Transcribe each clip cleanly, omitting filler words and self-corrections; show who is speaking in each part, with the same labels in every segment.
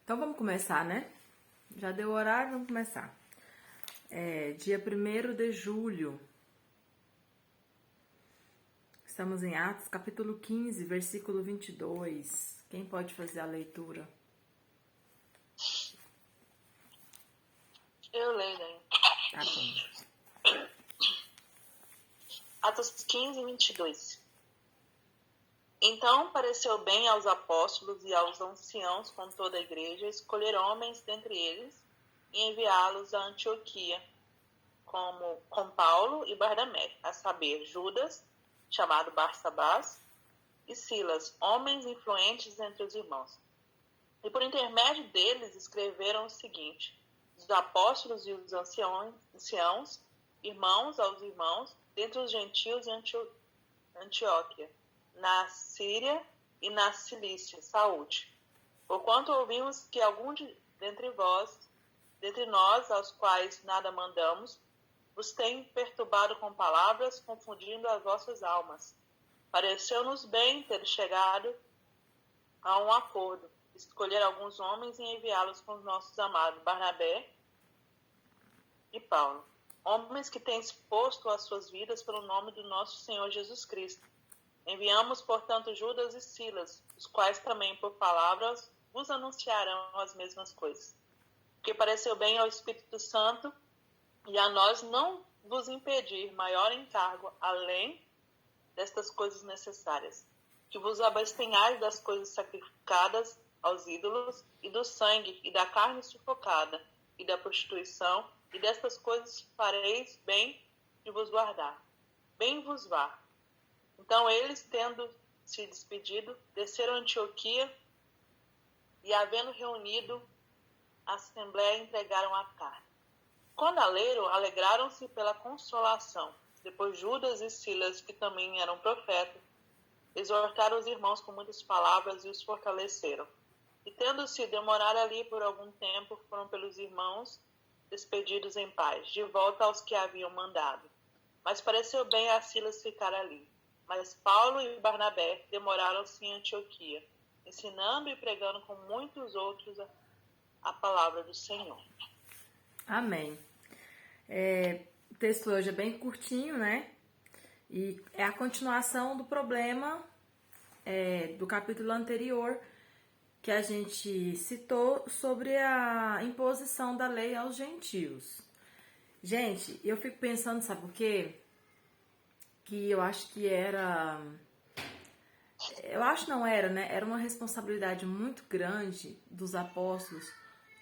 Speaker 1: Então vamos começar, né? Já deu o horário, vamos começar. Dia 1º de julho. Estamos em Atos, capítulo 15, versículo 22. Quem pode fazer a leitura?
Speaker 2: Eu leio, né?
Speaker 1: Tá bom.
Speaker 2: Atos 15, 22. Então pareceu bem aos apóstolos e aos anciãos com toda a igreja escolher homens dentre eles e enviá-los a Antioquia, com Paulo e Barnabé, a saber, Judas, chamado Barsabás, e Silas, homens influentes entre os irmãos. E por intermédio deles escreveram o seguinte: os apóstolos e os anciãos, irmãos aos irmãos, dentre os gentios em Antioquia, na Síria e na Cilícia, saúde. Porquanto ouvimos que algum dentre nós, aos quais nada mandamos, vos tem perturbado com palavras, confundindo as vossas almas. Pareceu-nos bem ter chegado a um acordo, escolher alguns homens e enviá-los com os nossos amados Barnabé e Paulo, homens que têm exposto as suas vidas pelo nome do nosso Senhor Jesus Cristo. Enviamos, portanto, Judas e Silas, os quais também, por palavras, vos anunciarão as mesmas coisas. Porque pareceu bem ao Espírito Santo e a nós não vos impedir maior encargo, além destas coisas necessárias, que vos abstenhais das coisas sacrificadas aos ídolos, e do sangue, e da carne sufocada, e da prostituição, e destas coisas fareis bem de vos guardar. Bem vos vá. Então eles, tendo se despedido, desceram a Antioquia, e havendo reunido a assembleia, entregaram a carta. Quando a leram, alegraram-se pela consolação. Depois Judas e Silas, que também eram profetas, exortaram os irmãos com muitas palavras e os fortaleceram. E tendo-se demorado ali por algum tempo, foram pelos irmãos despedidos em paz, de volta aos que haviam mandado. Mas pareceu bem a Silas ficar ali. Mas Paulo e Barnabé demoraram-se em Antioquia, ensinando e pregando com muitos outros a palavra do Senhor.
Speaker 1: Amém. O texto hoje é bem curtinho, né? E é a continuação do problema do capítulo anterior que a gente citou sobre a imposição da lei aos gentios. Gente, eu fico pensando, sabe o quê? Que eu acho que era... Eu acho não era, né? Era uma responsabilidade muito grande dos apóstolos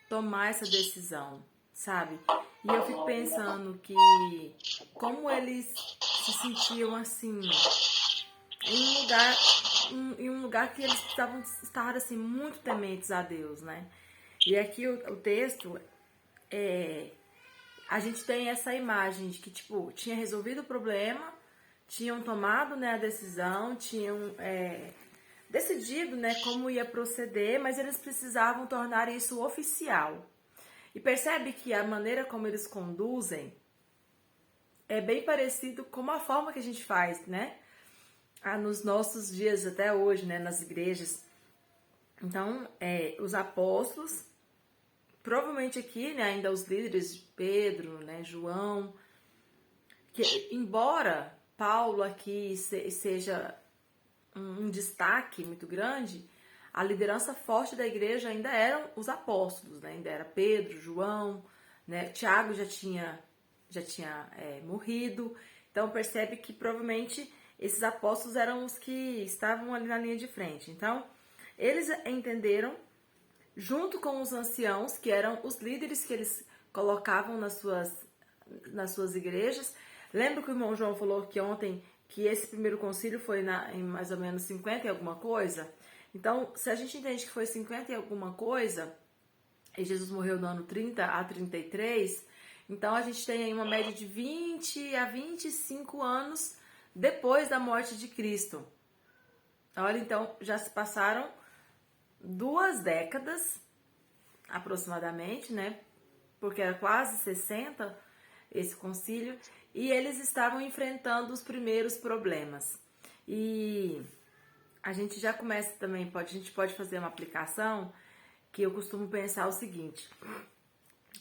Speaker 1: tomar essa decisão, sabe? E eu fico pensando que como eles se sentiam assim em um lugar que eles precisavam estar assim muito tementes a Deus, né? E aqui o texto a gente tem essa imagem de que tipo tinha resolvido o problema, tinham tomado, né, a decisão, tinham decidido, né, como ia proceder, mas eles precisavam tornar isso oficial. E percebe que a maneira como eles conduzem é bem parecido com a forma que a gente faz, né? Nos nossos dias até hoje, né? Nas igrejas. Então, os apóstolos, provavelmente aqui, né? Ainda os líderes, Pedro, né? João, que embora Paulo aqui seja um destaque muito grande, a liderança forte da igreja ainda eram os apóstolos, né? Ainda era Pedro, João, né? Tiago já tinha morrido. Então percebe que provavelmente esses apóstolos eram os que estavam ali na linha de frente. Então eles entenderam, junto com os anciãos, que eram os líderes que eles colocavam nas suas igrejas. Lembra que o irmão João falou que ontem que esse primeiro concílio foi em mais ou menos 50 e alguma coisa? Então, se a gente entende que foi 50 e alguma coisa, e Jesus morreu no ano 30 a 33, então a gente tem aí uma média de 20 a 25 anos depois da morte de Cristo. Olha, então já se passaram 2 décadas, aproximadamente, né? Porque era quase 60 esse concílio, e eles estavam enfrentando os primeiros problemas. E a gente já começa também, a gente pode fazer uma aplicação que eu costumo pensar o seguinte: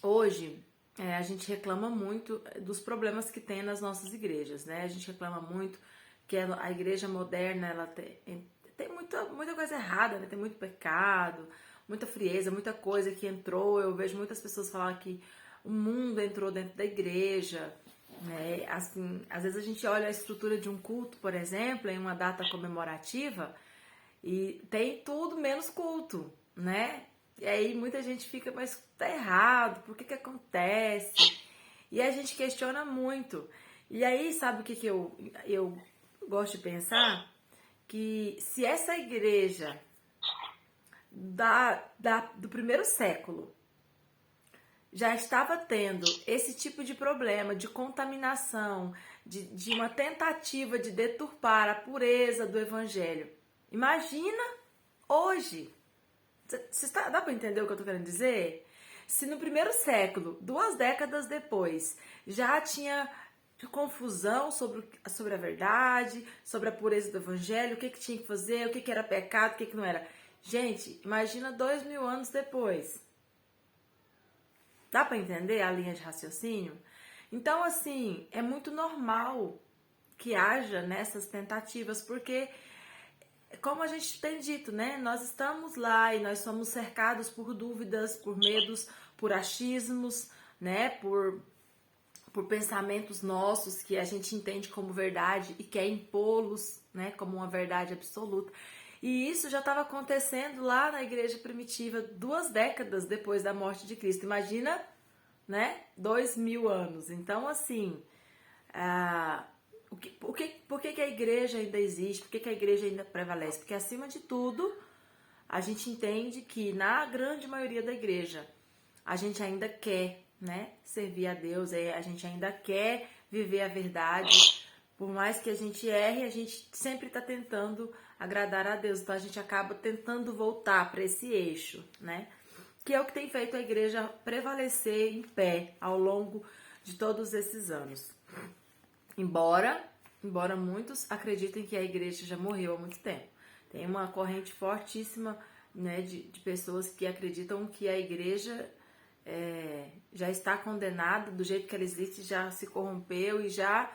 Speaker 1: hoje a gente reclama muito dos problemas que tem nas nossas igrejas, né? A gente reclama muito que a igreja moderna, ela tem muita coisa errada, né? Tem muito pecado, muita frieza, muita coisa que entrou. Eu vejo muitas pessoas falar que o mundo entrou dentro da igreja, né? Assim, às vezes a gente olha a estrutura de um culto, por exemplo, em uma data comemorativa, e tem tudo menos culto, né? E aí muita gente fica, mas tá errado, por que acontece? E a gente questiona muito. E aí, sabe o que eu gosto de pensar? Que se essa igreja do primeiro século já estava tendo esse tipo de problema, de contaminação, de uma tentativa de deturpar a pureza do evangelho, imagina hoje. Dá para entender o que eu tô querendo dizer? Se no primeiro século, 2 décadas depois, já tinha confusão sobre a verdade, sobre a pureza do evangelho, o que tinha que fazer, o que era pecado, o que não era. Gente, imagina 2000 anos depois. Dá para entender a linha de raciocínio? Então, assim, é muito normal que haja nessas tentativas, porque, como a gente tem dito, né? Nós estamos lá e nós somos cercados por dúvidas, por medos, por achismos, né? Por pensamentos nossos que a gente entende como verdade e quer impô-los, né? Como uma verdade absoluta. E isso já estava acontecendo lá na igreja primitiva 2 décadas depois da morte de Cristo. Imagina, né? 2000 anos. Então, assim, por que a igreja ainda existe? Por que a igreja ainda prevalece? Porque, acima de tudo, a gente entende que, na grande maioria da igreja, a gente ainda quer, né, servir a Deus, a gente ainda quer viver a verdade. Por mais que a gente erre, a gente sempre está tentando agradar a Deus. Então, a gente acaba tentando voltar para esse eixo, né? Que é o que tem feito a igreja prevalecer em pé ao longo de todos esses anos. Embora muitos acreditem que a igreja já morreu há muito tempo. Tem uma corrente fortíssima, né, de pessoas que acreditam que a igreja já está condenada, do jeito que ela existe, já se corrompeu e já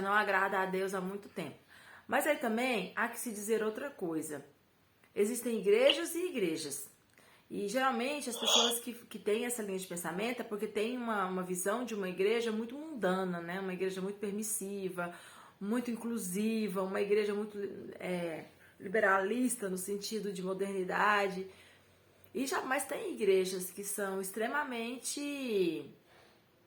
Speaker 1: não agrada a Deus há muito tempo. Mas aí também há que se dizer outra coisa. Existem igrejas e igrejas. E geralmente as pessoas que têm essa linha de pensamento é porque tem uma visão de uma igreja muito mundana, né? Uma igreja muito permissiva, muito inclusiva, uma igreja muito liberalista no sentido de modernidade. Mas tem igrejas que são extremamente,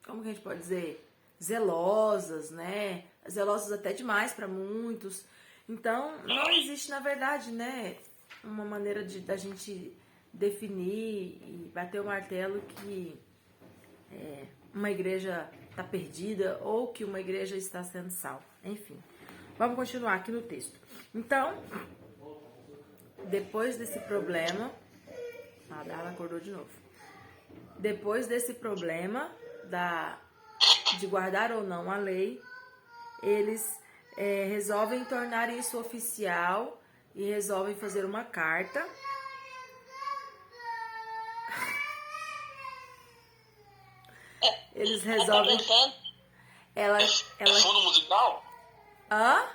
Speaker 1: como que a gente pode dizer, zelosas, né? Zelosas até demais para muitos. Então, não existe, na verdade, né, uma maneira da gente definir e bater o martelo que uma igreja está perdida ou que uma igreja está sendo salva. Enfim, vamos continuar aqui no texto. Então, depois desse problema... A Darla acordou de novo. Depois desse problema de guardar ou não a lei, eles resolvem tornar isso oficial e resolvem fazer uma carta. Eles resolvem...
Speaker 3: É fundo musical?
Speaker 1: Hã?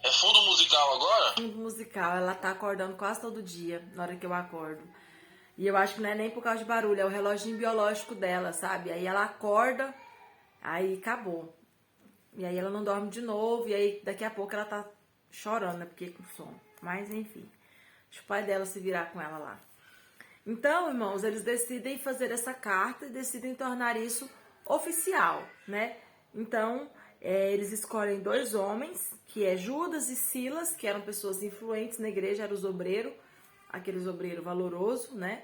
Speaker 3: É fundo musical agora?
Speaker 1: Fundo musical. Ela tá acordando quase todo dia, na hora que eu acordo. E eu acho que não é nem por causa de barulho, é o reloginho biológico dela, sabe? Aí ela acorda, aí acabou. E aí ela não dorme de novo, e aí daqui a pouco ela tá chorando, né? Porque com sono. Mas enfim, deixa o pai dela se virar com ela lá. Então, irmãos, eles decidem fazer essa carta e decidem tornar isso oficial, né? Então, eles escolhem 2 homens, que é Judas e Silas, que eram pessoas influentes na igreja, eram os obreiros, aqueles obreiros valorosos, né?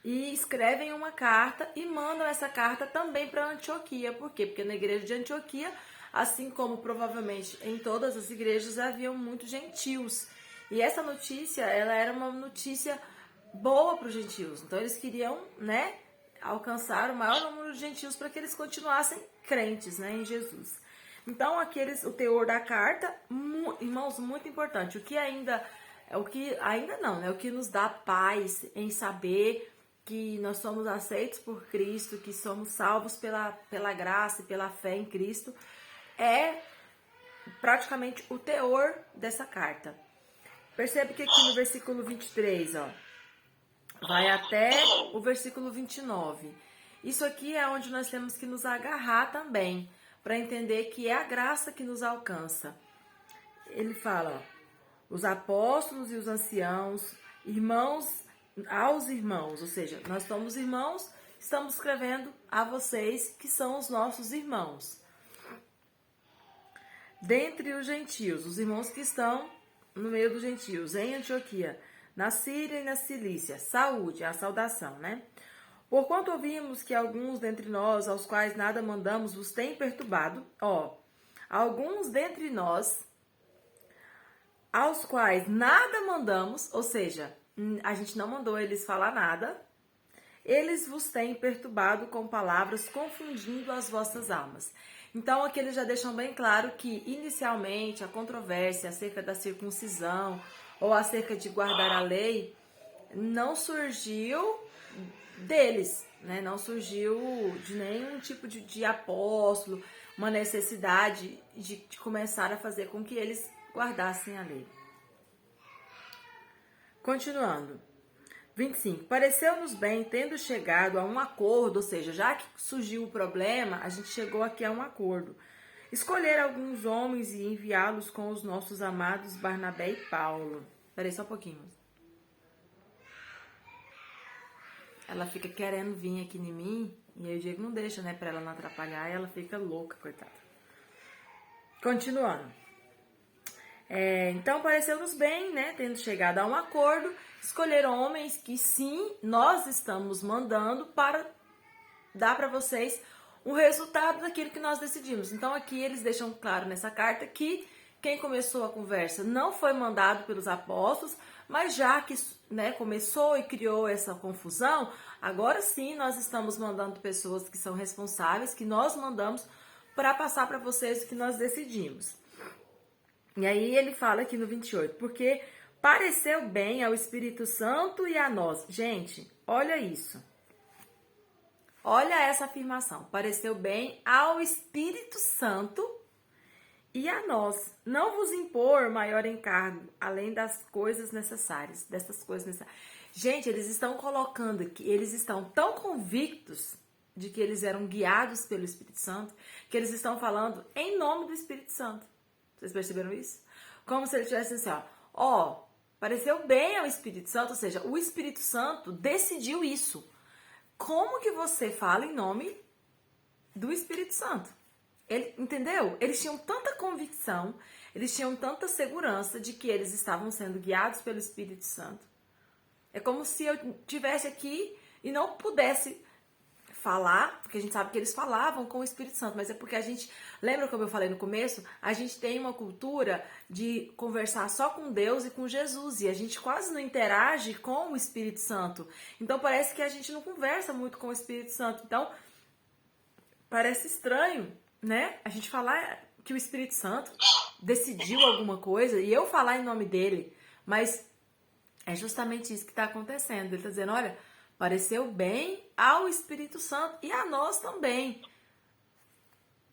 Speaker 1: E escrevem uma carta e mandam essa carta também para Antioquia. Por quê? Porque na igreja de Antioquia, assim como provavelmente em todas as igrejas, haviam muitos gentios. E essa notícia, ela era uma notícia boa para os gentios. Então eles queriam, né, alcançar o maior número de gentios para que eles continuassem crentes, né, em Jesus. Então o teor da carta, irmãos, muito importante. O que ainda É o que ainda não, né? O que nos dá paz em saber que nós somos aceitos por Cristo, que somos salvos pela graça e pela fé em Cristo, é praticamente o teor dessa carta. Percebe que aqui no versículo 23, ó, vai até o versículo 29. Isso aqui é onde nós temos que nos agarrar também, para entender que é a graça que nos alcança. Ele fala, ó, os apóstolos e os anciãos, irmãos aos irmãos, ou seja, nós somos irmãos, estamos escrevendo a vocês que são os nossos irmãos. Dentre os gentios, os irmãos que estão no meio dos gentios, em Antioquia, na Síria e na Cilícia, saúde, a saudação, né? Porquanto ouvimos que alguns dentre nós, aos quais nada mandamos, vos têm perturbado, alguns dentre nós, aos quais nada mandamos, ou seja, a gente não mandou eles falar nada, eles vos têm perturbado com palavras, confundindo as vossas almas. Então, aqui eles já deixam bem claro que, inicialmente, a controvérsia acerca da circuncisão ou acerca de guardar a lei não surgiu deles, né? Não surgiu de nenhum tipo de apóstolo, uma necessidade de começar a fazer com que eles guardassem a lei. Continuando. 25. Pareceu-nos bem, tendo chegado a um acordo, ou seja, já que surgiu o problema, a gente chegou aqui a um acordo. Escolher alguns homens e enviá-los com os nossos amados Barnabé e Paulo. Peraí, só um pouquinho. Ela fica querendo vir aqui em mim, e aí o Diego não deixa, né, pra ela não atrapalhar, e ela fica louca, coitada. Continuando. Então, pareceu-nos bem, né, tendo chegado a um acordo, escolher homens que sim, nós estamos mandando para dar para vocês um resultado daquilo que nós decidimos. Então, aqui eles deixam claro nessa carta que quem começou a conversa não foi mandado pelos apóstolos, mas já que, né, começou e criou essa confusão, agora sim nós estamos mandando pessoas que são responsáveis, que nós mandamos para passar para vocês o que nós decidimos. E aí ele fala aqui no 28, porque pareceu bem ao Espírito Santo e a nós. Gente, olha isso. Olha essa afirmação. Pareceu bem ao Espírito Santo e a nós. Não vos impor maior encargo, além das coisas necessárias. Dessas coisas necessárias. Gente, eles estão colocando aqui, eles estão tão convictos de que eles eram guiados pelo Espírito Santo, que eles estão falando em nome do Espírito Santo. Vocês perceberam isso? Como se ele tivesse assim, pareceu bem ao Espírito Santo, ou seja, o Espírito Santo decidiu isso. Como que você fala em nome do Espírito Santo? Entendeu? Eles tinham tanta convicção, eles tinham tanta segurança de que eles estavam sendo guiados pelo Espírito Santo. É como se eu estivesse aqui e não pudesse falar, porque a gente sabe que eles falavam com o Espírito Santo, mas é porque a gente, lembra como eu falei no começo? A gente tem uma cultura de conversar só com Deus e com Jesus, e a gente quase não interage com o Espírito Santo. Então parece que a gente não conversa muito com o Espírito Santo. Então, parece estranho, né? A gente falar que o Espírito Santo decidiu alguma coisa e eu falar em nome dele, mas é justamente isso que está acontecendo. Ele está dizendo, olha, pareceu bem ao Espírito Santo e a nós também.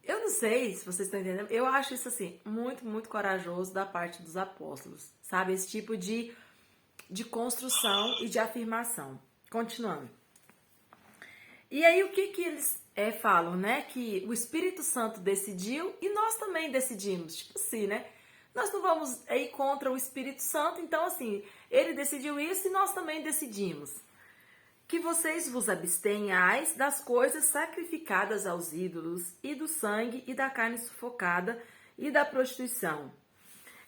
Speaker 1: Eu não sei se vocês estão entendendo. Eu acho isso assim, muito, muito corajoso da parte dos apóstolos. Sabe? Esse tipo de construção e de afirmação. Continuando. E aí o que eles falam, né? Que o Espírito Santo decidiu e nós também decidimos. Tipo assim, né? Nós não vamos ir contra o Espírito Santo. Então assim, ele decidiu isso e nós também decidimos. Que vocês vos abstenhais das coisas sacrificadas aos ídolos, e do sangue, e da carne sufocada, e da prostituição.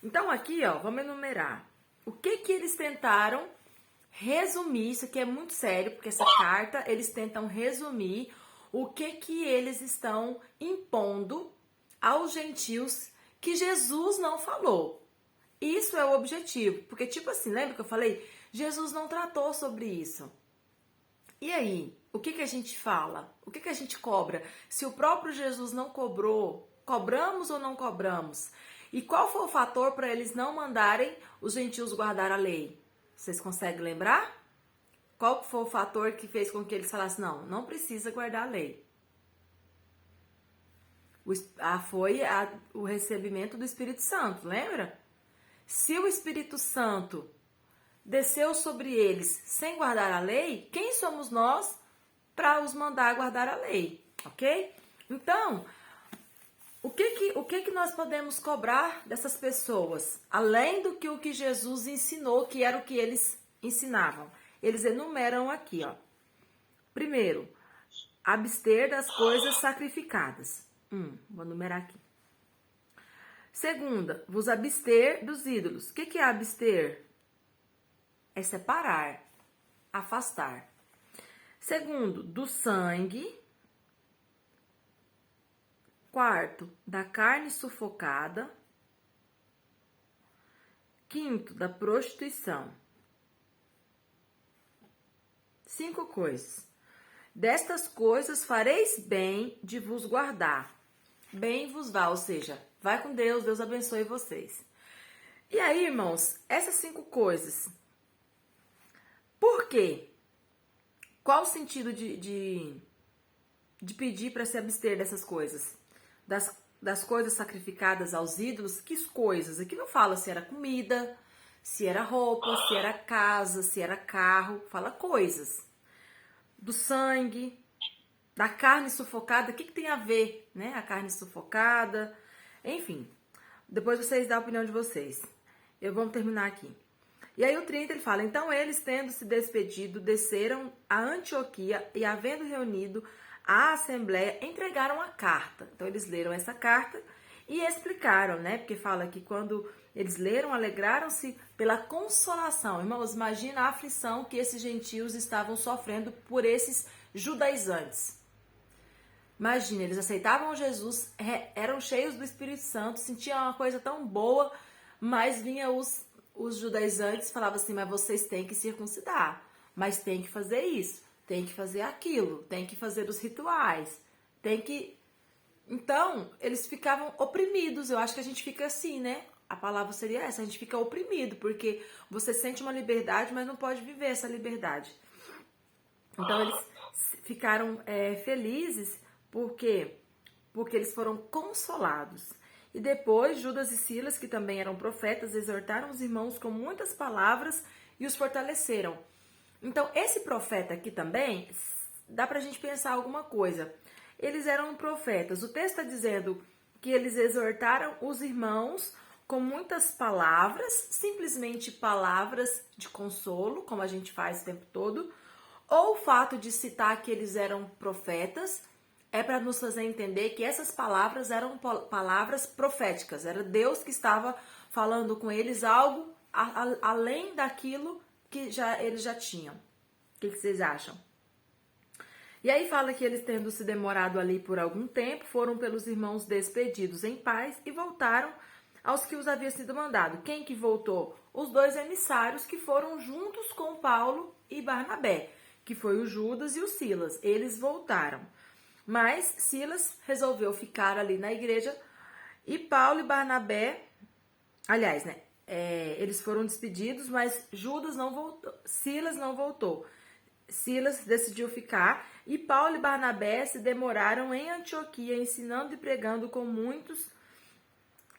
Speaker 1: Então aqui, vamos enumerar. O que eles tentaram resumir, isso aqui é muito sério, porque essa carta, eles tentam resumir o que eles estão impondo aos gentios que Jesus não falou. Isso é o objetivo, porque tipo assim, lembra que eu falei? Jesus não tratou sobre isso. E aí, o que a gente fala? O que a gente cobra? Se o próprio Jesus não cobrou, cobramos ou não cobramos? E qual foi o fator para eles não mandarem os gentios guardar a lei? Vocês conseguem lembrar? Qual foi o fator que fez com que eles falassem, não precisa guardar a lei? Foi o recebimento do Espírito Santo, lembra? Se o Espírito Santo desceu sobre eles sem guardar a lei, quem somos nós para os mandar guardar a lei, ok? Então, o que nós podemos cobrar dessas pessoas? Além do que o que Jesus ensinou, que era o que eles ensinavam. Eles enumeram aqui, ó. Primeiro, abster das coisas sacrificadas. Vou numerar aqui. Segunda, vos abster dos ídolos. O que é abster? É separar, afastar. Segundo, do sangue. Quarto, da carne sufocada. Quinto, da prostituição. 5 coisas. Destas coisas fareis bem de vos guardar. Bem vos vá, ou seja, vai com Deus, Deus abençoe vocês. E aí, irmãos, essas 5 coisas. Por quê? Qual o sentido de pedir para se abster dessas coisas? Das coisas sacrificadas aos ídolos, que coisas? Aqui não fala se era comida, se era roupa, se era casa, se era carro, fala coisas. Do sangue, da carne sufocada, o que tem a ver, né? A carne sufocada, enfim. Depois vocês dão a opinião de vocês. Vamos terminar aqui. E aí o 30 ele fala, então eles tendo se despedido, desceram a Antioquia e havendo reunido a assembleia, entregaram a carta. Então eles leram essa carta e explicaram, né? Porque fala que quando eles leram, alegraram-se pela consolação. Irmãos, imagina a aflição que esses gentios estavam sofrendo por esses judaizantes. Imagina, eles aceitavam Jesus, eram cheios do Espírito Santo, sentiam uma coisa tão boa, mas vinha os judaizantes e falavam assim, mas vocês têm que circuncidar, mas tem que fazer isso, tem que fazer aquilo, tem que fazer os rituais, tem que... Então, eles ficavam oprimidos. Eu acho que a gente fica assim, né? A palavra seria essa, a gente fica oprimido, porque você sente uma liberdade, mas não pode viver essa liberdade. Então, eles ficaram felizes, por quê? Porque eles foram consolados. E depois, Judas e Silas, que também eram profetas, exortaram os irmãos com muitas palavras e os fortaleceram. Então, esse profeta aqui também, dá pra gente pensar alguma coisa. Eles eram profetas. O texto está dizendo que eles exortaram os irmãos com muitas palavras, simplesmente palavras de consolo, como a gente faz o tempo todo, ou o fato de citar que eles eram profetas é para nos fazer entender que essas palavras eram palavras proféticas. Era Deus que estava falando com eles algo além daquilo que eles já tinham. O que vocês acham? E aí fala que eles, tendo se demorado ali por algum tempo, foram pelos irmãos despedidos em paz e voltaram aos que os havia sido mandado. Quem que voltou? Os 2 emissários que foram juntos com Paulo e Barnabé, que foi o Judas e o Silas. Eles voltaram. Mas Silas resolveu ficar ali na igreja e Paulo e Barnabé, aliás, né? Eles foram despedidos, mas Judas não voltou, Silas não voltou. Silas decidiu ficar e Paulo e Barnabé se demoraram em Antioquia, ensinando e pregando com muitos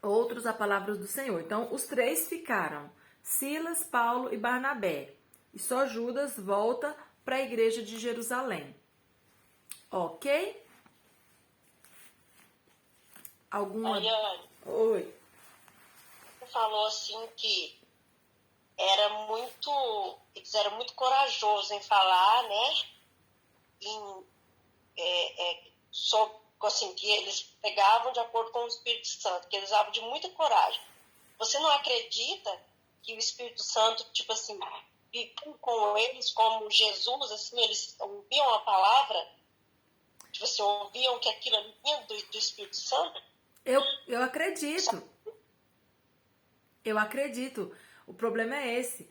Speaker 1: outros a palavra do Senhor. Então, os 3 ficaram, Silas, Paulo e Barnabé. E só Judas volta para a igreja de Jerusalém. Ok? Alguma...
Speaker 4: Ayane,
Speaker 1: Oi.
Speaker 4: você falou assim que eles eram muito corajosos em falar, né? Assim, que eles pegavam de acordo com o Espírito Santo, que eles usavam de muita coragem. Você não acredita que o Espírito Santo, tipo assim, ficou com eles como Jesus, assim, eles ouviam a palavra, tipo assim, ouviam que aquilo vinha do Espírito Santo?
Speaker 1: Eu acredito. Eu acredito. O problema é esse.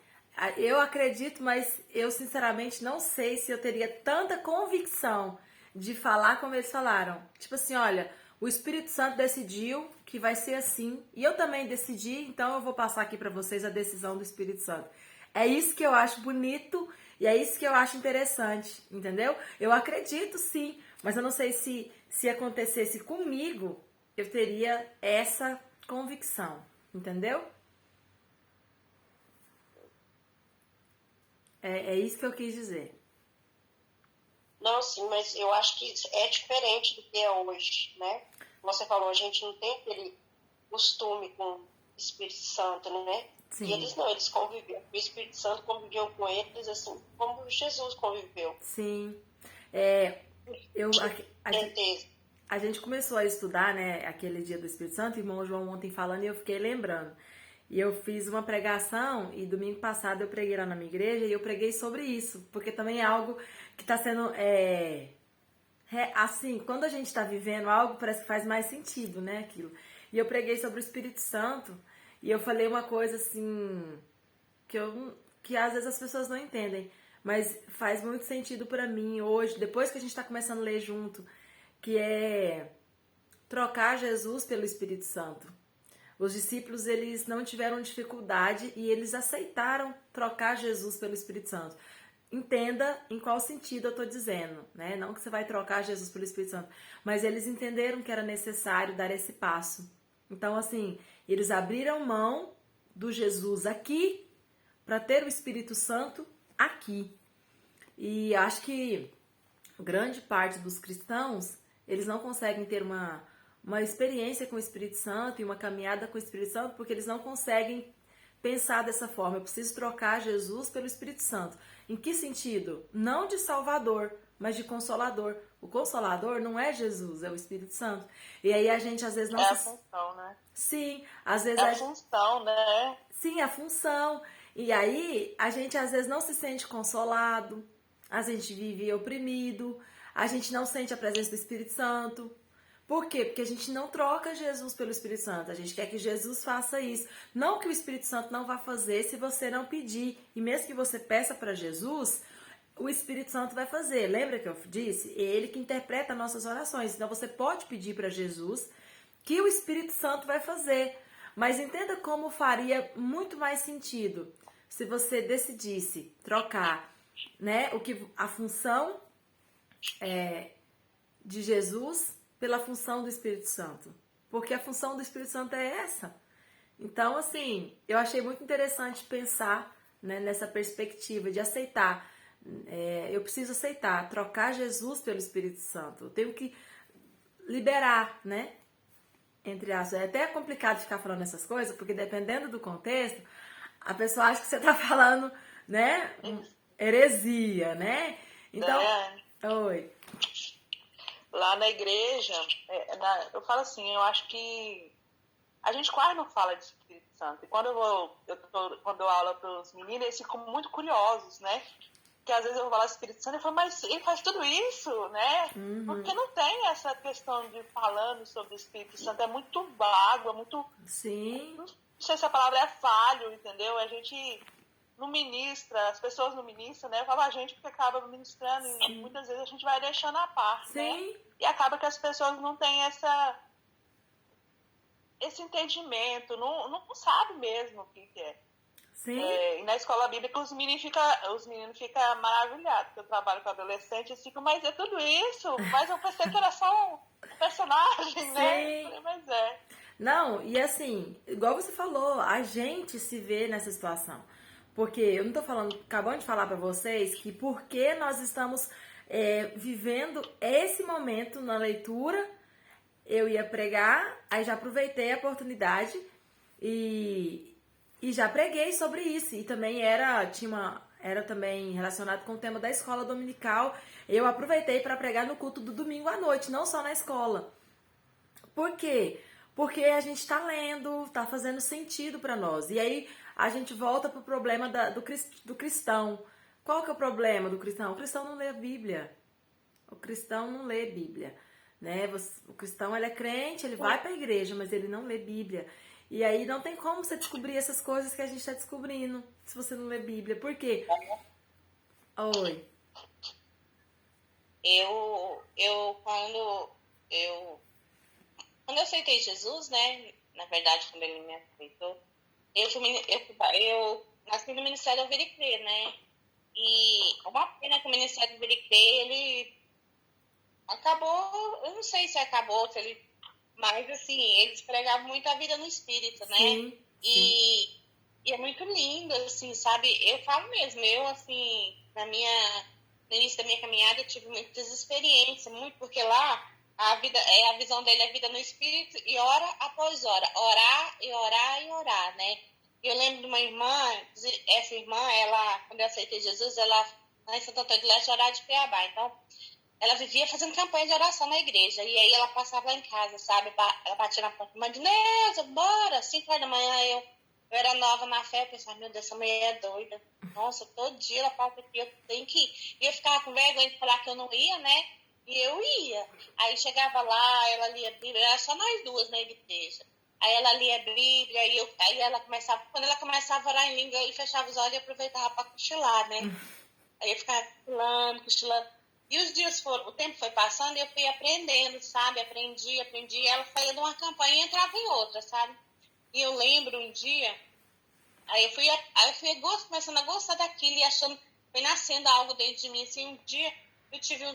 Speaker 1: Eu acredito, mas eu sinceramente não sei se eu teria tanta convicção de falar como eles falaram. Tipo assim, olha, o Espírito Santo decidiu que vai ser assim. E eu também decidi, então eu vou passar aqui para vocês a decisão do Espírito Santo. É isso que eu acho bonito e é isso que eu acho interessante, entendeu? Eu acredito sim, mas eu não sei se acontecesse comigo, eu teria essa convicção, entendeu? É isso que eu quis dizer.
Speaker 4: Não, sim, mas eu acho que é diferente do que é hoje, né? Como você falou, a gente não tem aquele costume com o Espírito Santo, né?
Speaker 1: Sim.
Speaker 4: E eles não, eles conviveram. O Espírito Santo conviveu com eles, assim, como Jesus conviveu.
Speaker 1: Sim.
Speaker 4: Certeza.
Speaker 1: A gente começou a estudar, né, aquele dia do Espírito Santo, o irmão João ontem falando, e eu fiquei lembrando. E eu fiz uma pregação, e domingo passado eu preguei lá na minha igreja, e eu preguei sobre isso, porque também é algo que está sendo, assim, quando a gente está vivendo algo, parece que faz mais sentido, né, aquilo. E eu preguei sobre o Espírito Santo, e eu falei uma coisa, assim, que às vezes as pessoas não entendem, mas faz muito sentido para mim hoje, depois que a gente está começando a ler junto, que é trocar Jesus pelo Espírito Santo. Os discípulos, eles não tiveram dificuldade e eles aceitaram trocar Jesus pelo Espírito Santo. Entenda em qual sentido eu estou dizendo, né? Não que você vai trocar Jesus pelo Espírito Santo, mas eles entenderam que era necessário dar esse passo. Então, assim, eles abriram mão do Jesus aqui para ter o Espírito Santo aqui. E acho que grande parte dos cristãos, eles não conseguem ter uma experiência com o Espírito Santo e uma caminhada com o Espírito Santo porque eles não conseguem pensar dessa forma. Eu preciso trocar Jesus pelo Espírito Santo. Em que sentido? Não de Salvador, mas de Consolador. O Consolador não é Jesus, é o Espírito Santo. E aí a gente às vezes não
Speaker 2: a função, né?
Speaker 1: Sim, às vezes...
Speaker 2: É a função, né?
Speaker 1: Sim, a função. E aí a gente às vezes não se sente consolado, a gente vive oprimido, a gente não sente a presença do Espírito Santo. Por quê? Porque a gente não troca Jesus pelo Espírito Santo. A gente quer que Jesus faça isso. Não que o Espírito Santo não vá fazer se você não pedir. E mesmo que você peça para Jesus, o Espírito Santo vai fazer. Lembra que eu disse? É ele que interpreta nossas orações. Então você pode pedir para Jesus que o Espírito Santo vai fazer. Mas entenda como faria muito mais sentido se você decidisse trocar, né, a função de Jesus pela função do Espírito Santo. Porque a função do Espírito Santo é essa. Então, assim, eu achei muito interessante pensar, né, nessa perspectiva de aceitar. Eu preciso aceitar, trocar Jesus pelo Espírito Santo. Eu tenho que liberar, né? Entre aspas. É até complicado ficar falando essas coisas, porque dependendo do contexto, a pessoa acha que você está falando, né, heresia, né? Então, oi.
Speaker 2: Lá na igreja, eu falo assim, eu acho que a gente quase não fala de Espírito Santo. E quando quando eu dou aula para os meninos, eles ficam muito curiosos, né? Que às vezes eu vou falar Espírito Santo e falo, mas ele faz tudo isso, né?
Speaker 1: Uhum.
Speaker 2: Porque não tem essa questão de falando sobre o Espírito Santo, é muito vago, é muito...
Speaker 1: Sim.
Speaker 2: Não sei se a palavra é falho, entendeu? A gente não ministra, as pessoas não ministram, né? Eu falo a gente porque acaba ministrando e muitas vezes a gente vai deixando a parte,
Speaker 1: Sim.
Speaker 2: né? E acaba que as pessoas não têm esse entendimento, não sabem mesmo o que é.
Speaker 1: Sim.
Speaker 2: E na escola bíblica os meninos ficam maravilhados, porque eu trabalho com adolescente, eles ficam, mas é tudo isso? Mas eu pensei que era só um personagem, né?
Speaker 1: Sim.
Speaker 2: Mas é.
Speaker 1: Não, e assim, igual você falou, a gente se vê nessa situação. Porque eu não tô falando, acabando de falar pra vocês que porque nós estamos vivendo esse momento na leitura, eu ia pregar, aí já aproveitei a oportunidade e já preguei sobre isso. E também era também relacionado com o tema da escola dominical. Eu aproveitei para pregar no culto do domingo à noite, não só na escola. Por quê? Porque a gente está lendo, está fazendo sentido para nós. E aí a gente volta pro problema do cristão. Qual que é o problema do cristão? O cristão não lê a Bíblia. O cristão não lê Bíblia, né? O cristão, ele é crente, ele vai para a igreja, mas ele não lê Bíblia. E aí não tem como você descobrir essas coisas que a gente está descobrindo se você não lê Bíblia. Por quê? Oi.
Speaker 4: Quando eu Quando eu aceitei Jesus, né? Na verdade, quando ele me aceitou, eu nasci no Ministério Ouvir e Crer, né? E uma pena que o Ministério Ouvir e Crer, ele acabou, eu não sei se acabou, se ele, mas assim, eles pregavam muito a vida no Espírito, né?
Speaker 1: Sim, sim.
Speaker 4: E é muito lindo, assim, sabe? Eu falo mesmo, eu, assim, no início da minha caminhada, eu tive muitas experiências, muito, porque lá a visão dele é vida no Espírito e hora após hora, orar e orar e orar, né? Eu lembro de uma irmã, essa irmã, ela, quando eu aceitei Jesus, ela, lá em Santo Antônio do Leste, orava de Cuiabá, então, ela vivia fazendo campanha de oração na igreja, e aí ela passava lá em casa, sabe? Ela batia na porta, mãe de Neuza, bora, 5 horas da manhã, eu era nova na fé, eu pensava, meu Deus, essa mulher é doida. Nossa, todo dia ela fala que eu tenho que ir. E eu ficava com vergonha de falar que eu não ia, né? E eu ia. Aí chegava lá, ela lia a Bíblia, era só nós duas na igreja. Aí ela lia a Bíblia, aí ela começava, quando ela começava a orar em língua, eu fechava os olhos e aproveitava para cochilar, né? Aí eu ficava cochilando, cochilando. E os dias foram, o tempo foi passando e eu fui aprendendo, sabe? Aprendi. E ela saía de uma campanha e entrava em outra, sabe? E eu lembro um dia, aí eu fui começando a gostar daquilo e achando, foi nascendo algo dentro de mim. Assim, um dia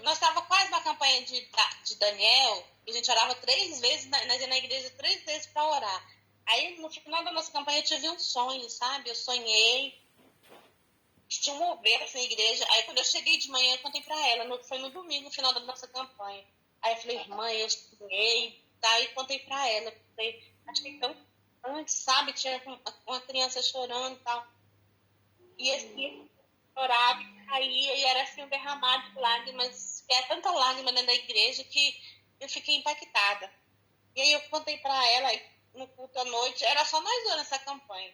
Speaker 4: nós estávamos quase na campanha de Daniel, e a gente orava 3 vezes, nós ia na igreja 3 vezes para orar. Aí no final da nossa campanha eu tive um sonho, sabe? Eu sonhei, tinha um mover assim, na igreja. Aí quando eu cheguei de manhã, eu contei para ela, foi no domingo, no final da nossa campanha. Aí eu falei, mãe, eu sonhei, tá? Aí contei para ela, falei, acho que então antes, sabe? Tinha uma criança chorando e tal. E assim, chorava, caía, e era assim um derramado de lágrimas. É tanta lágrima dentro da igreja que eu fiquei impactada. E aí eu contei para ela, no culto à noite, era só nós dois nessa campanha.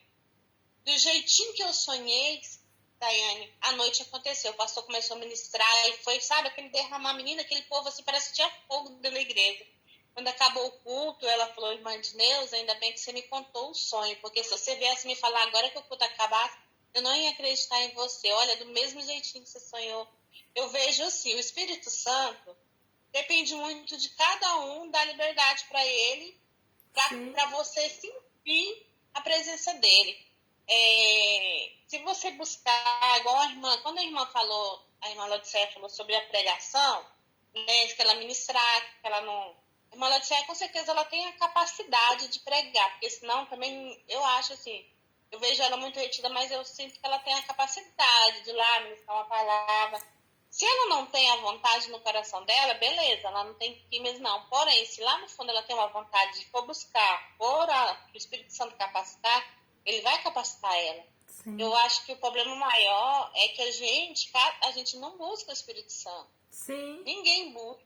Speaker 4: Do jeitinho que eu sonhei, Daiane, à noite aconteceu. O pastor começou a ministrar e foi, sabe, aquele derramar, menina, aquele povo assim, parece que tinha fogo dentro da igreja. Quando acabou o culto, ela falou, irmã de Deus, ainda bem que você me contou o sonho, porque se você viesse me falar agora que o culto acabasse, eu não ia acreditar em você. Olha, do mesmo jeitinho que você sonhou. Eu vejo assim, o Espírito Santo depende muito de cada um dar liberdade para ele, para você sentir a presença dele. Se você buscar, igual quando a irmã falou, a irmã Lodiceia falou sobre a pregação, né, que ela ministrar, que ela não... A irmã Lodiceia, com certeza, ela tem a capacidade de pregar, porque senão também, eu acho assim, eu vejo ela muito retida, mas eu sinto que ela tem a capacidade de ir lá ministrar uma palavra. Se ela não tem a vontade no coração dela, beleza, ela não tem que ir mesmo não. Porém, se lá no fundo ela tem uma vontade de for buscar, para o Espírito Santo capacitar, ele vai capacitar ela. Sim. Eu acho que o problema maior é que a gente não busca o Espírito Santo.
Speaker 1: Sim.
Speaker 4: Ninguém busca.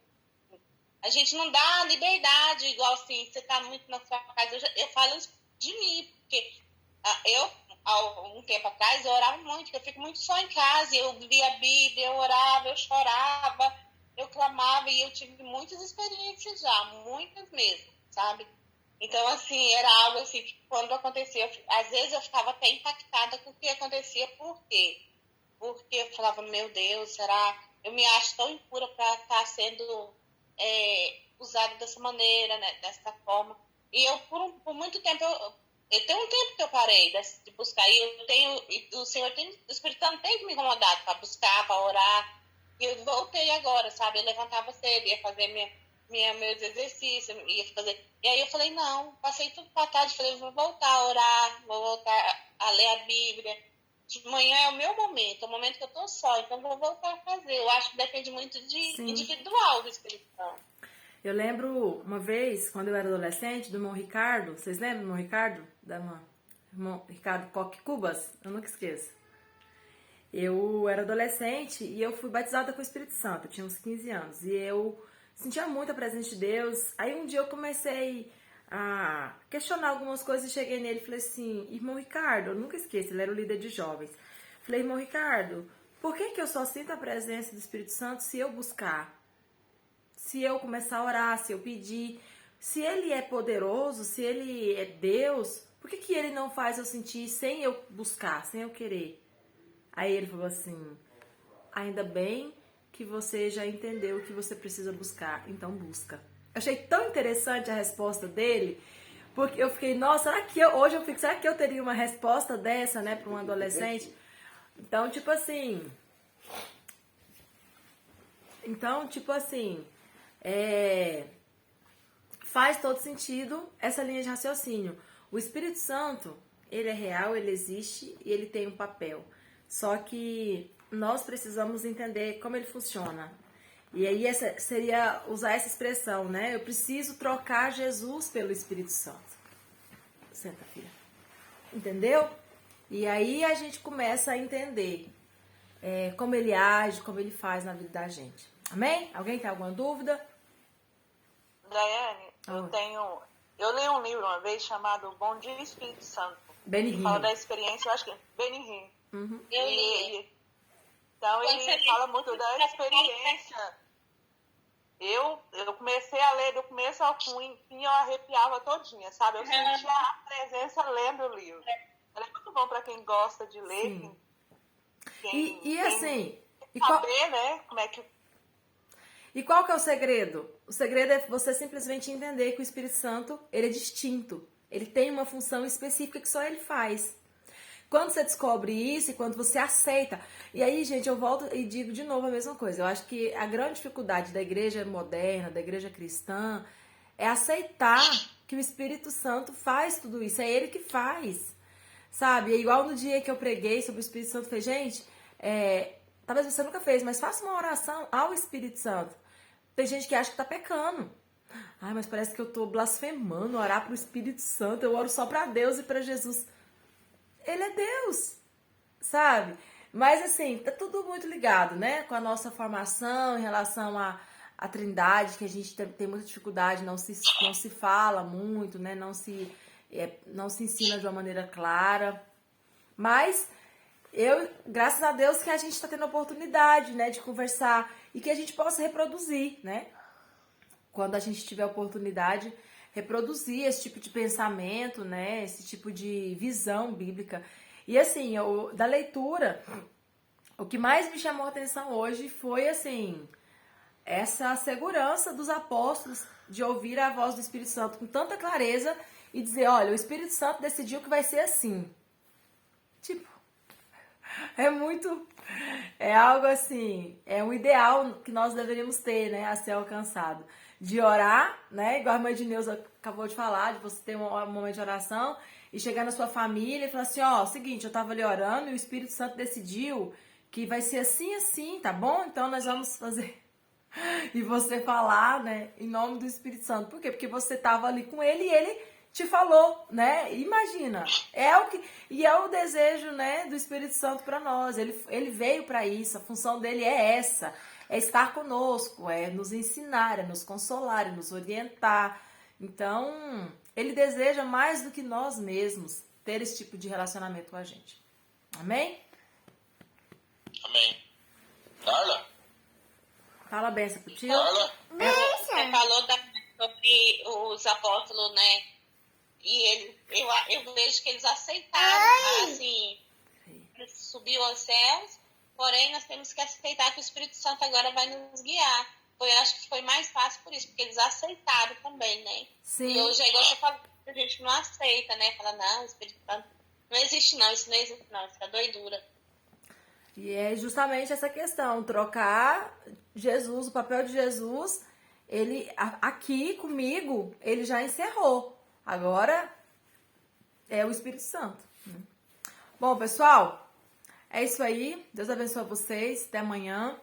Speaker 4: A gente não dá liberdade, igual assim, você tá muito na sua casa. Eu falo isso de mim, porque há um tempo atrás, eu orava muito, porque eu fico muito só em casa, eu lia a Bíblia, eu orava, eu chorava, eu clamava, e eu tive muitas experiências já, muitas mesmo, sabe? Então, assim, era algo assim, que quando acontecia, às vezes eu ficava até impactada com o que acontecia, por quê? Porque eu falava, meu Deus, será? Eu me acho tão impura para estar sendo usada dessa maneira, né, dessa forma. E eu, por muito tempo, eu tenho um tempo que eu parei de buscar, e o Senhor o Espírito Santo tem me incomodado para buscar, para orar, e eu voltei agora, sabe? Eu levantava cedo, ia fazer meus exercícios, ia fazer. E aí eu falei, não, passei tudo para tarde, falei, vou voltar a orar, vou voltar a ler a Bíblia. De manhã é o meu momento, é o momento que eu tô só, então vou voltar a fazer. Eu acho que depende muito de individual do Espírito Santo.
Speaker 1: Eu lembro uma vez, quando eu era adolescente, do irmão Ricardo. Vocês lembram do irmão Ricardo? Irmão Ricardo Coque Cubas? Eu nunca esqueço. Eu era adolescente e eu fui batizada com o Espírito Santo. Eu tinha uns 15 anos. E eu sentia muito a presença de Deus. Aí um dia eu comecei a questionar algumas coisas e cheguei nele e falei assim, irmão Ricardo, eu nunca esqueço, ele era o líder de jovens. Falei, irmão Ricardo, por que eu só sinto a presença do Espírito Santo se eu buscar? Se eu começar a orar, se eu pedir, se ele é poderoso, se ele é Deus, por que ele não faz eu sentir sem eu buscar, sem eu querer? Aí ele falou assim, ainda bem que você já entendeu o que você precisa buscar, então busca. achei tão interessante a resposta dele, porque eu fiquei, nossa, será que eu teria uma resposta dessa, né, para um adolescente? Então, tipo assim, faz todo sentido essa linha de raciocínio. O Espírito Santo, ele é real, ele existe e ele tem um papel. Só que nós precisamos entender como ele funciona. E aí essa seria usar essa expressão, né? Eu preciso trocar Jesus pelo Espírito Santo. Senta, filha. Entendeu? E aí a gente começa a entender como ele age, como ele faz na vida da gente. Amém? Alguém tem alguma dúvida?
Speaker 2: Daiane, eu li um livro uma vez chamado Bom Dia Espírito Santo.
Speaker 1: Benihim.
Speaker 2: Fala da experiência, eu acho que é Benihim.
Speaker 1: Uhum.
Speaker 2: Então ele fala muito da experiência. Eu comecei a ler do começo ao fim, eu arrepiava todinha, sabe? Eu sentia a presença lendo o livro. É muito bom para quem gosta de ler. Saber, né? Como é que...
Speaker 1: E qual que é o segredo? O segredo é você simplesmente entender que o Espírito Santo, ele é distinto. Ele tem uma função específica que só ele faz. Quando você descobre isso e quando você aceita... E aí, gente, eu volto e digo de novo a mesma coisa. Eu acho que a grande dificuldade da igreja moderna, da igreja cristã, é aceitar que o Espírito Santo faz tudo isso. É ele que faz. Sabe? É igual no dia que eu preguei sobre o Espírito Santo. Eu falei, gente, talvez você nunca fez, mas faça uma oração ao Espírito Santo. Tem gente que acha que tá pecando. Ai, mas parece que eu tô blasfemando, orar pro Espírito Santo. Eu oro só pra Deus e pra Jesus. Ele é Deus, sabe? Mas assim, tá tudo muito ligado, né? Com a nossa formação em relação à Trindade, que a gente tem muita dificuldade, não se fala muito, né? Não se ensina de uma maneira clara. Mas graças a Deus que a gente está tendo a oportunidade, né, de conversar e que a gente possa reproduzir, né? Quando a gente tiver a oportunidade, reproduzir esse tipo de pensamento, né? Esse tipo de visão bíblica. E assim, da leitura, o que mais me chamou a atenção hoje foi, assim, essa segurança dos apóstolos de ouvir a voz do Espírito Santo com tanta clareza e dizer, olha, o Espírito Santo decidiu que vai ser assim. Tipo, é algo assim, é um ideal que nós deveríamos ter, né, a ser alcançado. De orar, né, igual a irmã Edneuza acabou de falar, de você ter um momento de oração e chegar na sua família e falar assim, ó, seguinte, eu tava ali orando e o Espírito Santo decidiu que vai ser assim, assim, tá bom? Então nós vamos fazer... E você falar, né, em nome do Espírito Santo. Por quê? Porque você tava ali com ele e ele te falou, né? Imagina, é o desejo, né, do Espírito Santo para nós. Ele veio para isso, a função dele é essa, é estar conosco, é nos ensinar, é nos consolar, é nos orientar. Então, ele deseja mais do que nós mesmos ter esse tipo de relacionamento com a gente. Amém?
Speaker 3: Amém. Carla?
Speaker 1: Fala a benção pro tio.
Speaker 3: Carla?
Speaker 4: Você falou sobre os apóstolos, né? E eu vejo que eles aceitaram, assim, subiu aos céus, porém nós temos que aceitar que o Espírito Santo agora vai nos guiar. Acho que foi mais fácil por isso, porque eles aceitaram também, né?
Speaker 1: Sim.
Speaker 4: E hoje é igual você falou, a gente não aceita, né? Fala, não, o Espírito Santo não existe não, isso não existe não, isso é doidura.
Speaker 1: E é justamente essa questão, trocar Jesus, o papel de Jesus, ele aqui comigo, ele já encerrou. Agora é o Espírito Santo. Bom, pessoal, é isso aí. Deus abençoe vocês. Até amanhã.